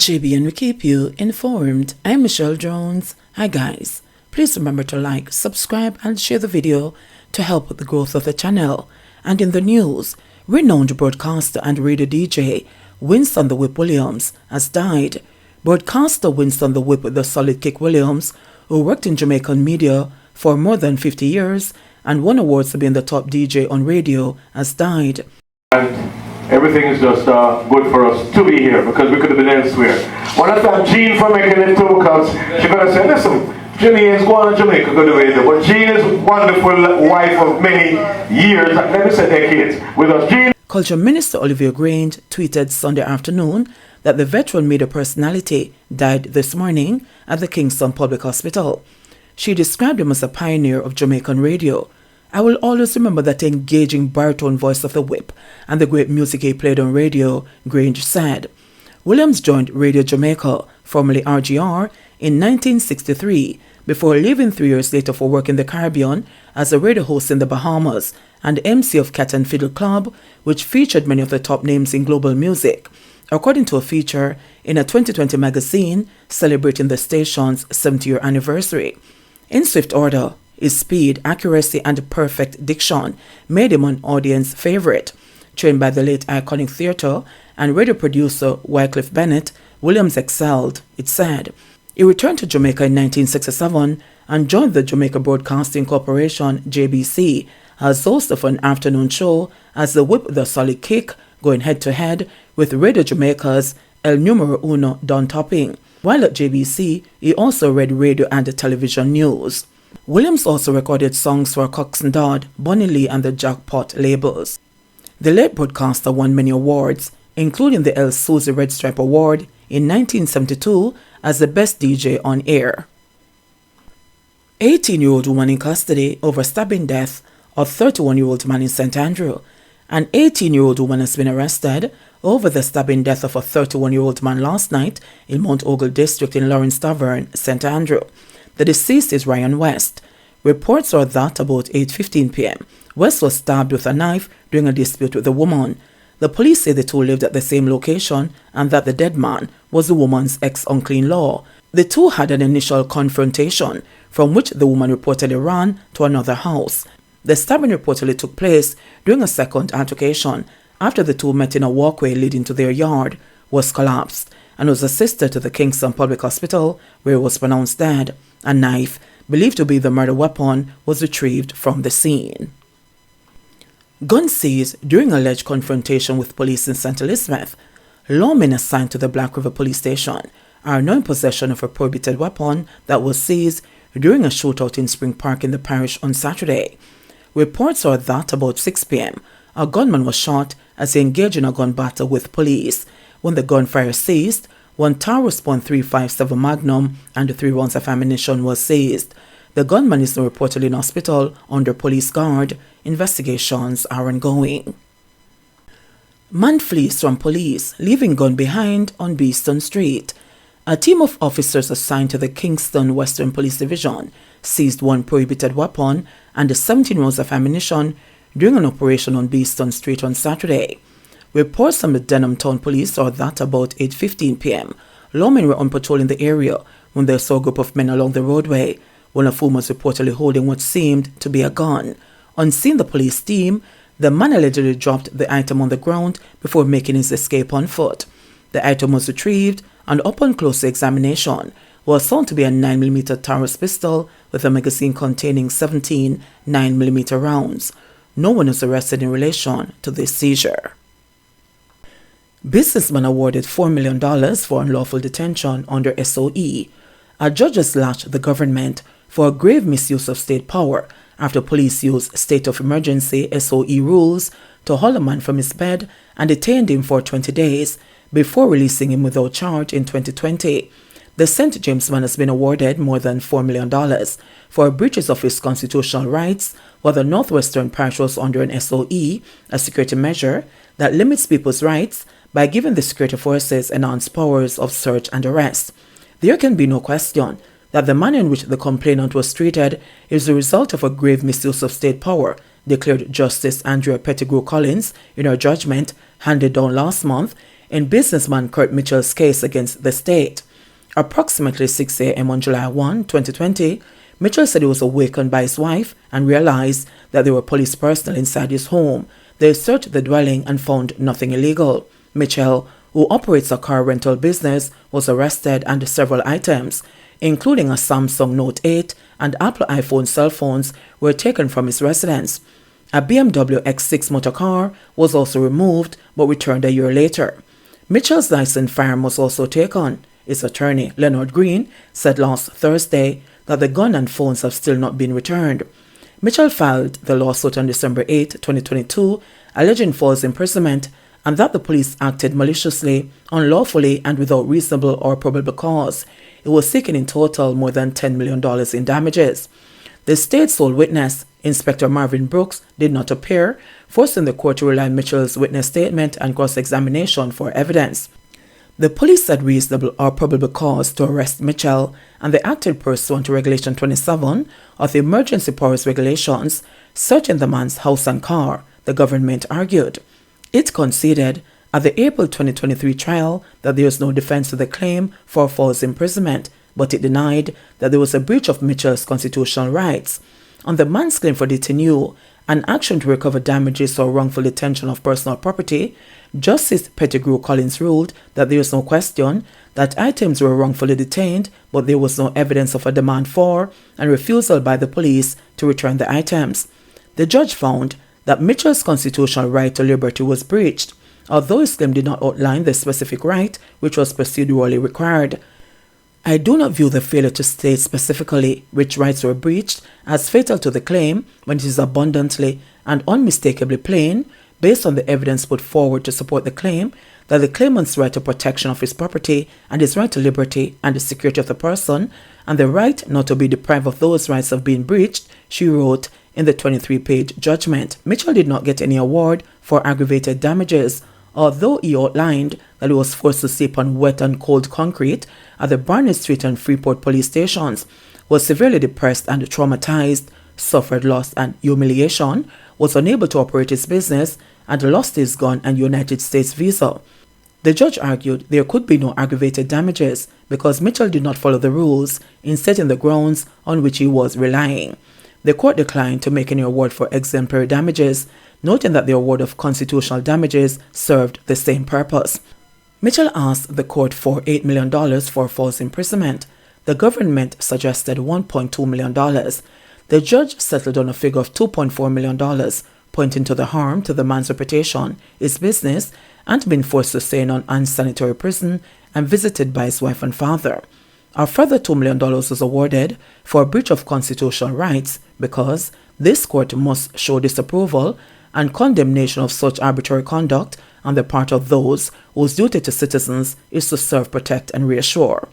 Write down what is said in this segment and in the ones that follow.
JBNN will keep you informed. I'm Michelle Jones. Hi guys, please remember to like, subscribe and share the video to help with the growth of the channel. And in the news, renowned broadcaster and radio DJ Winston "The Whip" Williams has died. Broadcaster Winston "The Whip" with the Solid Kick Williams, who worked in Jamaican media for more than 50 years and won awards for being the top DJ on radio, has died. Everything is just good for us to be here because we could have been elsewhere. When I thank Jean for making it too, because she could have said, listen, Jillian's going to Jamaica, go to it. But Jean is a wonderful wife of many years, let me say decades, with us. Jean. Culture Minister Olivia Grange tweeted Sunday afternoon that the veteran media personality died this morning at the Kingston Public Hospital. She described him as a pioneer of Jamaican radio. I will always remember that engaging baritone voice of the Whip and the great music he played on radio, Grange said. Williams joined Radio Jamaica, formerly RGR, in 1963, before leaving 3 years later for work in the Caribbean as a radio host in the Bahamas and MC of Cat and Fiddle Club, which featured many of the top names in global music, according to a feature in a 2020 magazine celebrating the station's 70th anniversary. In swift order, his speed, accuracy, and perfect diction made him an audience favorite. Trained by the late iconic theatre and radio producer Wycliffe Bennett, Williams excelled, it said. He returned to Jamaica in 1967 and joined the Jamaica Broadcasting Corporation, JBC, as host of an afternoon show as the Whip the Solid Kick, going head-to-head with Radio Jamaica's El Numero Uno Don Topping. While at JBC, he also read radio and television news. Williams also recorded songs for Cox and Dodd, Bonnie Lee and the Jackpot labels. The late broadcaster won many awards, including the El Suzy Red Stripe Award in 1972 as the best DJ on air. 18-year-old woman in custody over stabbing death of 31-year-old man in St. Andrew. An 18-year-old woman has been arrested over the stabbing death of a 31-year-old man last night in Mount Ogle District in Lawrence Tavern, St. Andrew. The deceased is Ryan West. Reports are that about 8:15 p.m., West was stabbed with a knife during a dispute with the woman. The police say the two lived at the same location and that the dead man was the woman's ex-uncle-in-law. The two had an initial confrontation, from which the woman reportedly ran to another house. The stabbing reportedly took place during a second altercation after the two met in a walkway leading to their yard, was collapsed, and was assisted to the Kingston Public Hospital, where he was pronounced dead. A knife, believed to be the murder weapon, was retrieved from the scene. Gun seized during alleged confrontation with police in St. Elizabeth. Lawmen assigned to the Black River Police Station are now in possession of a prohibited weapon that was seized during a shootout in Spring Park in the parish on Saturday. Reports are that about 6 p.m., a gunman was shot as he engaged in a gun battle with police. When the gunfire ceased, one Taurus .357 Magnum and 3 rounds of ammunition was seized. The gunman is now reportedly in hospital under police guard. Investigations are ongoing. Man flees from police, leaving gun behind on Beeston Street. A team of officers assigned to the Kingston Western Police Division seized one prohibited weapon and 17 rounds of ammunition during an operation on Beeston Street on Saturday. Reports from the Denham Town Police are that about 8:15 p.m., lawmen were on patrol in the area when they saw a group of men along the roadway, one of whom was reportedly holding what seemed to be a gun. On seeing the police team, the man allegedly dropped the item on the ground before making his escape on foot. The item was retrieved and upon closer examination was found to be a 9mm Taurus pistol with a magazine containing 17 9mm rounds. No one was arrested in relation to this seizure. Businessman awarded $4 million for unlawful detention under SOE. A judge has lashed the government for a grave misuse of state power after police used state of emergency SOE rules to haul a man from his bed and detained him for 20 days before releasing him without charge in 2020. The St. James man has been awarded more than $4 million for breaches of his constitutional rights while the Northwestern Parish was under an SOE, a security measure that limits people's rights by giving the security forces enhanced powers of search and arrest. There can be no question that the manner in which the complainant was treated is the result of a grave misuse of state power, declared Justice Andrea Pettigrew Collins in her judgment handed down last month in businessman Kurt Mitchell's case against the state. Approximately 6 a.m. on July 1, 2020, Mitchell said he was awakened by his wife and realized that there were police personnel inside his home. They searched the dwelling and found nothing illegal. Mitchell, who operates a car rental business, was arrested, and several items, including a Samsung Note 8 and Apple iPhone cell phones, were taken from his residence. A BMW X6 motor car was also removed but returned a year later. Mitchell's licensed firearm was also taken. His attorney, Leonard Green, said last Thursday that the gun and phones have still not been returned. Mitchell filed the lawsuit on December 8, 2022, alleging false imprisonment and that the police acted maliciously, unlawfully, and without reasonable or probable cause. It was seeking in total more than $10 million in damages. The state's sole witness, Inspector Marvin Brooks, did not appear, forcing the court to rely on Mitchell's witness statement and cross-examination for evidence. The police had reasonable or probable cause to arrest Mitchell, and they acted pursuant to Regulation 27 of the Emergency Powers Regulations, searching the man's house and car, the government argued. It conceded at the April 2023 trial that there was no defense to the claim for false imprisonment, but it denied that there was a breach of Mitchell's constitutional rights. On the man's claim for detenue, an action to recover damages or wrongful detention of personal property, Justice Pettigrew Collins ruled that there was no question that items were wrongfully detained, but there was no evidence of a demand for and refusal by the police to return the items. The judge found that Mitchell's constitutional right to liberty was breached, although his claim did not outline the specific right which was procedurally required. I do not view the failure to state specifically which rights were breached as fatal to the claim when it is abundantly and unmistakably plain, based on the evidence put forward to support the claim, that the claimant's right to protection of his property and his right to liberty and the security of the person and the right not to be deprived of those rights have been breached, she wrote in the 23-page judgment. Mitchell did not get any award for aggravated damages, although he outlined that he was forced to sleep on wet and cold concrete at the Barnett Street and Freeport police stations, was severely depressed and traumatized, suffered loss and humiliation, was unable to operate his business, and lost his gun and United States visa. The judge argued there could be no aggravated damages because Mitchell did not follow the rules in setting the grounds on which he was relying. The court declined to make any award for exemplary damages, noting that the award of constitutional damages served the same purpose. Mitchell asked the court for $8 million for false imprisonment. The government suggested $1.2 million. The judge settled on a figure of $2.4 million, pointing to the harm to the man's reputation, his business, and being forced to stay in an unsanitary prison and visited by his wife and father. A further $2 million was awarded for a breach of constitutional rights because this court must show disapproval and condemnation of such arbitrary conduct on the part of those whose duty to citizens is to serve, protect, and reassure.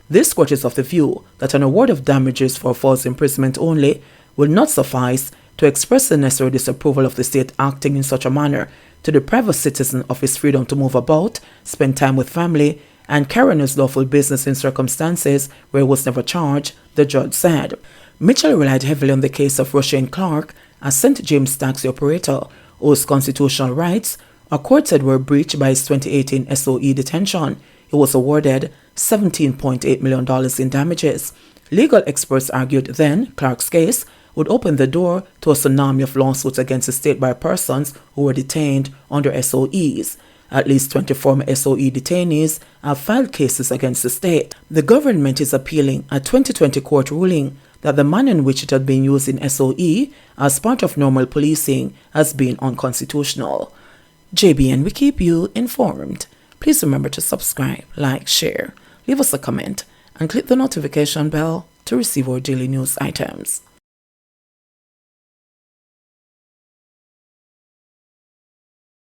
This court is of the view that an award of damages for false imprisonment only will not suffice to express the necessary disapproval of the state acting in such a manner to deprive a citizen of his freedom to move about, spend time with family, and carry on his lawful business in circumstances where he was never charged, the judge said. Mitchell relied heavily on the case of Roshane Clark, a St. James taxi operator whose constitutional rights a court said were breached by his 2018 SOE detention. He was awarded $17.8 million in damages. Legal experts argued then Clark's case would open the door to a tsunami of lawsuits against the state by persons who were detained under SOEs. At least 20 former SOE detainees have filed cases against the state. The government is appealing a 2020 court ruling that the manner in which it had been used in SOE as part of normal policing has been unconstitutional. JBN, we keep you informed. Please remember to subscribe, like, share, leave us a comment, and click the notification bell to receive our daily news items.